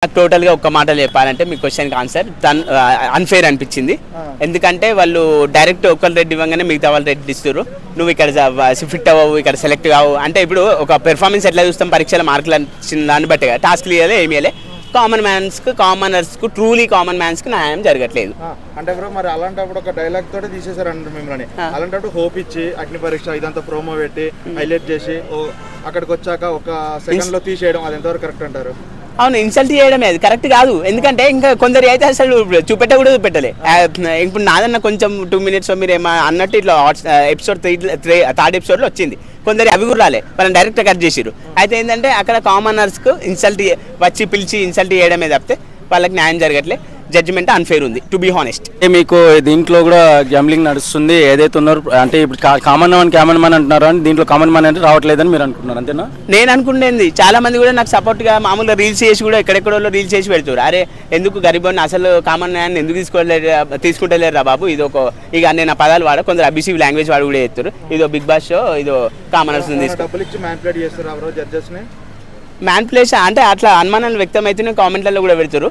టోటల్గా ఒక్క మాటలో చెప్పాలంటే మీ క్వశ్చన్కి ఆన్సర్ అన్ఫేర్ అనిపించింది. ఎందుకంటే వాళ్ళు డైరెక్ట్ ఒకళ్ళు రెడ్ ఇవ్వగానే మిగతా వాళ్ళు రెడ్ ఇస్తారు. నువ్వు ఇక్కడ ఫిట్ అవ్వవు, ఇక్కడ సెలెక్ట్ కావు అంటే ఇప్పుడు ఒక పెర్ఫార్మెన్స్ ఎట్లా చూస్తాం పరీక్షల మార్కులు వచ్చిన దాన్ని బట్టి టాస్క్ ఇవ్వాలి ఏమి ఇవ్వాలి. కామనర్స్కు ట్రూలీ కామన్ మ్యాన్స్కి న్యాయం జరగట్లేదు. అంటే బ్రో మరి అలాంటప్పుడు ఒక డైలాగ్ తోటి తీసేసారంట మిమ్మల్ని. అలాంటప్పుడు హోప్ ఇచ్చి అగ్ని పరీక్ష ఇదంతా ప్రోమో పెట్టి హైలైట్ చేసి అక్కడికి వచ్చాక ఒక సెకండ్ లో తీసేయడం అది ఎంతవరకు కరెక్ట్ అంటారు? అవును, ఇన్సల్ట్ చేయడమే అది కరెక్ట్ కాదు. ఎందుకంటే ఇంకా కొందరు అయితే అసలు చూపెట్ట కూడా చూపెట్టలే. ఇప్పుడు నాదన్న కొంచెం 2 minutes మీరు ఏమో అన్నట్టు ఇట్లా ఎపిసోడ్ 3rd ఎపిసోడ్లో వచ్చింది. కొందరు అవి కూడా రాలే, వాళ్ళని డైరెక్ట్ కట్ చేసిరు. అయితే ఏంటంటే అక్కడ కామనర్స్కు ఇన్సల్ట్ వచ్చి పిలిచి ఇన్సల్ట్ చేయడమే తప్పితే వాళ్ళకి న్యాయం జరగట్లే. జడ్జిమెంట్ అన్ఫేర్ ఉంది టు బీ హానెస్ట్. మీకు దీంట్లో కూడా గ్యాంబ్లింగ్ నడుస్తుంది ఏదైతే ఉన్నారు అంటే ఇప్పుడు కామన్ మ్యాన్ అంటున్నారు అని దీంట్లో కామన్ మ్యాన్ అంటే రావట్లేదని మీరు అనుకుంటున్నారు అంతేనా? నేను అనుకునేది చాలా మంది కూడా నాకు సపోర్ట్గా మామూలుగా రీల్స్ చేసి కూడా ఎక్కడెక్కడో రీల్స్ చేసి పెడతారు. అరే ఎందుకు గరీబోని అసలు కామన్ మ్యాన్ ఎందుకు తీసుకుంటలేరా బాబు, ఇది ఒక ఇక నేను ఆ పదాలు వాడ కొందరు అబ్యూసివ్ లాంగ్వేజ్ వాడు కూడా చేస్తారు. ఇదో బిగ్ బాస్ షో, ఇదో కామనర్స్ మ్యాన్పులేషన్ అంటే అట్లా అనుమానాలు వ్యక్తం అవుతున్నాయి. కామెంట్లలో కూడా పెడతారు.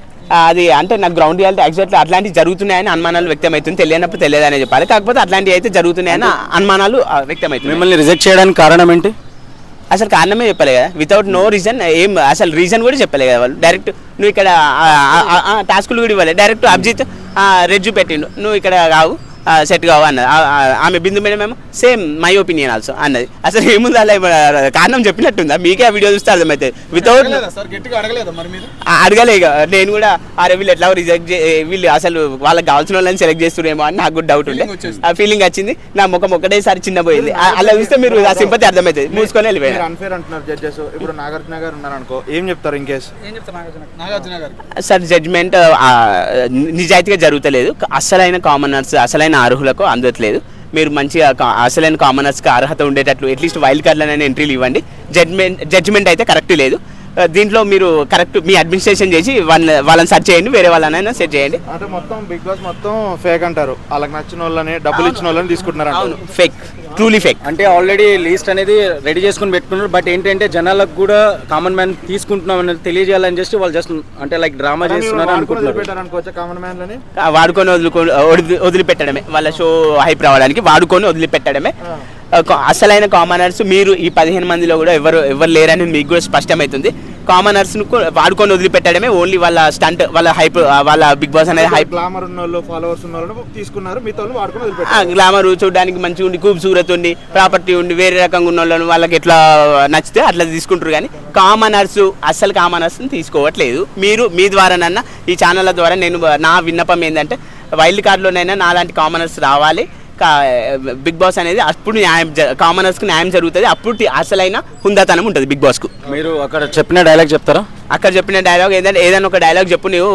అది అంటే నాకు గ్రౌండ్ రియాలిటీ ఎగ్జాక్ట్లీ అట్లాంటివి జరుగుతున్నాయని అనుమానాలు వ్యక్తం అవుతుంది. తెలియనప్పుడు తెలియదనే చెప్పాలి. కాకపోతే అట్లాంటివి అయితే జరుగుతున్నాయని అనుమానాలు వ్యక్తం అవుతుంది. మిమ్మల్ని రిజెక్ట్ చేయడానికి కారణం ఏంటి? అసలు కారణమే చెప్పలే కదా, వితౌట్ నో రీజన్. ఏం అసలు రీజన్ కూడా చెప్పలే కదా వాళ్ళు. డైరెక్ట్ నువ్వు ఇక్కడ టాస్కులు కూడా ఇవ్వాలి. డైరెక్ట్ అభిజిత్ రెజ్యూ పెట్టిండు, నువ్వు ఇక్కడ కావు సెట్ కావు అన్నది. ఆమె బిందు మేడం ఏమో సేమ్ మై ఒపీనియన్ ఆల్సో అన్నది. అసలు ఏముంది అలా కారణం చెప్పినట్టుందా? మీకే ఆ వీడియో చూస్తే అర్థమైతే వితౌట్ అడగలే. ఇక నేను కూడా అరే వీళ్ళు ఎట్లా రిజెక్ట్ వీళ్ళు అసలు వాళ్ళకి కావాల్సిన వాళ్ళని సెలెక్ట్ చేస్తున్నారేమో అని నాకు కూడా డౌట్ ఉండే. ఆ ఫీలింగ్ వచ్చింది. నా ముఖం ఒకటేసారి చిన్న పోయింది. అలా చూస్తే మీరు ఆ సింపతి అర్థమవుతుంది. మూసుకొని వెళ్ళిపోయారు. ఇప్పుడు నాగార్జున గారు ఉన్నారనుకో, ఏం చెప్తారు ఇన్ కేసు? సార్ జడ్జ్మెంట్ నిజాయితీగా జరుగుతలేదు. అసలైన కామనర్స్ అసలైన అర్హులకు అందట్లేదు. మీరు మంచిగా అసలైన కామనర్స్కి అర్హత ఉండేటట్లు అట్లీస్ట్ వైల్డ్ కార్డులైనా ఎంట్రీలు ఇవ్వండి. జడ్జ్మెంట్ అయితే కరెక్ట్ లేదు. దీంట్లో మీరు కరెక్ట్ మీ అడ్మినిస్ట్రేషన్ చేసి వాళ్ళని సెర్చ్ చేయండి, వేరే వాళ్ళనైనా సెర్చ్ చేయండి. అంటే మొత్తం బిగ్ బాస్ మొత్తం ఫేక్ అంటారు. వాళ్ళకి నచ్చిన వాళ్ళని డబ్బులు ఇచ్చిన వాళ్ళని తీసుకుంటున్నారు. Fake, truly fake. అంటే ఆల్రెడీ లిస్ట్ అనేది రెడీ చేసుకుని పెట్టుకున్నారు. బట్ ఏంటంటే జనాలకు కూడా కామన్ మ్యాన్ తీసుకుంటున్నాం అనేది తెలియజేయాలని చేసి వాళ్ళు జస్ట్ అంటే లైక్ డ్రామా చేస్తున్నారు అనుకుంటున్నారు. కామన్ మ్యాన్ లని వాడుకొని వదిలిపెట్టడమే, వాళ్ళ షో హైప్ రావడానికి వాడుకొని వదిలిపెట్టడమే. అసలైన కామనర్స్ మీరు ఈ 15 మందిలో కూడా ఎవరు లేరని మీకు కూడా స్పష్టమవుతుంది. కామనర్స్ను వాడుకొని వదిలిపెట్టడమే. ఓన్లీ వాళ్ళ స్టంట్, వాళ్ళ హైప్, వాళ్ళ బిగ్ బాస్ అనేది హైప్, గ్లామర్ ఉన్న వాళ్ళు ఫాలోవర్స్ ఉన్న వాళ్ళు తీసుకున్నారు. మిగతా వాళ్ళు వాడుకొని వదిలిపెట్టారు. గ్లామర్ చూడడానికి మంచిగా ఉండి, ఖూబ్సూరత్ ఉండి, ప్రాపర్టీ ఉండి, వేరే రకంగా ఉన్న వాళ్ళని వాళ్ళకి ఎట్లా నచ్చితే అట్లా తీసుకుంటారు. కానీ అసలు కామనర్స్ని తీసుకోవట్లేదు. మీరు మీ ద్వారానన్నా ఈ ఛానళ్ళ ద్వారా నేను నా విన్నపం ఏంటంటే వైల్డ్ కార్డులోనైనా నాలాంటి కామనర్స్ రావాలి. బిగ్ బాస్ అనేది అప్పుడు కామనర్స్కి న్యాయం జరుగుతుంది. అప్పుడు అసలైన హుందాతనం ఉంటుంది బిగ్ బాస్కు. మీరు అక్కడ చెప్పిన డైలాగ్ చెప్తారా? అక్కడ చెప్పిన డైలాగ్ ఏంటంటే ఏదైనా ఒక డైలాగ్ చెప్పు, నువ్వు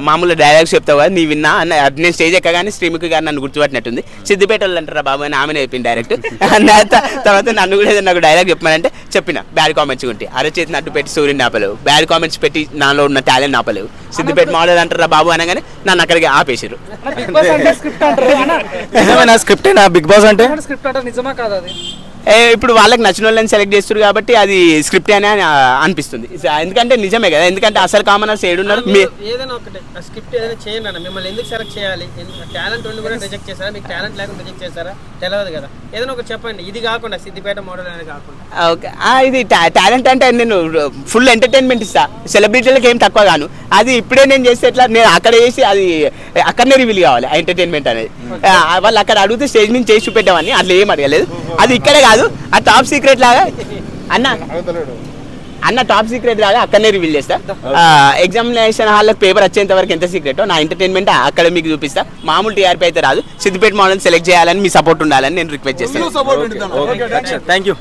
మామూలు డైలాగ్స్ చెప్తావు కదా, నీ విన్నా అన్న. నేను స్టేజ్ ఎక్కగానే శ్రీముఖి గారు నన్ను గుర్తుపట్టినట్టుంది. సిద్దిపేట వాళ్ళు అంటారా బాబు అని ఆమెనే చెప్పింది డైరెక్ట్. తర్వాత నన్ను కూడా ఏదైనా ఒక డైలాగ్ చెప్పమనంటే చెప్పిన బ్యాడ్ కామెంట్స్ ఉంటే అరచేతి నట్టు పెట్టి సూర్యుని ఆపలేవు, బ్యాడ్ కామెంట్స్ పెట్టి నాలో ఉన్న టాలెంట్ ఆపలేవు, సిద్దిపేట మోడల్ అంటారా బాబు అనగానే నన్ను అక్కడికి ఆపేసారు. స్క్రిప్ట్ బిగ్ బాస్ అంటే నిజమా కాదా? ఇప్పుడు వాళ్ళకి నచ్చిన వాళ్ళని సెలెక్ట్ చేస్తారు కాబట్టి అది స్క్రిప్ట్ అని అనిపిస్తుంది. ఎందుకంటే నిజమే కదా, ఎందుకంటే అసలు కామనర్స్ ఏడున్నారు. ఏదైనా ఒకటి స్క్రిప్ట్ ఏదైనా చేయండి అన్న, మిమ్మల్ని ఎందుకు సెలెక్ట్ చేయాలి? టాలెంట్ ఉండి కూడా రిజెక్ట్ చేస్తారా? మీకు టాలెంట్ లేకుండా రిజెక్ట్ చేస్తారా? తెలియదు కదా. ఏదైనా ఒకటి చెప్పండి, ఇది కాకుండా సిద్దిపేట మోడల్ అనేది కాకుండా. ఓకే, ఇది టాలెంట్ అంటే నేను ఫుల్ ఎంటర్టైన్మెంట్ ఇస్తా, సెలబ్రిటీలకు ఏం తక్కువ గాను. అది ఇప్పుడే నేను చేస్తే ఎట్లా, నేను అక్కడ చేసి అది అక్కడనే రివీల్ కావాలి ఆ ఎంటర్టైన్మెంట్ అనేది. వాళ్ళు అక్కడ అడిగితే స్టేజ్ మీద చేసి చూపెట్టామని అట్లా ఏం అడగలేదు. అది ఇక్కడే కాదు, ఆ టాప్ సీక్రెట్ లాగా అన్న టాప్ సీక్రెట్ లాగా అక్కడనే రివీల్ చేస్తా. ఎగ్జామినేషన్ హాల్లోకి పేపర్ వచ్చేంత వరకు ఎంత సీక్రెటో నా ఎంటర్టైన్మెంట్ అక్కడ మీకు చూపిస్తా. మామూలు టీఆర్పీ అయితే రాదు. సిద్దిపేట మోడల్ సెలెక్ట్ చేయాలని మీ సపోర్ట్ ఉండాలని నేను రిక్వెస్ట్ చేస్తాను. Thank you.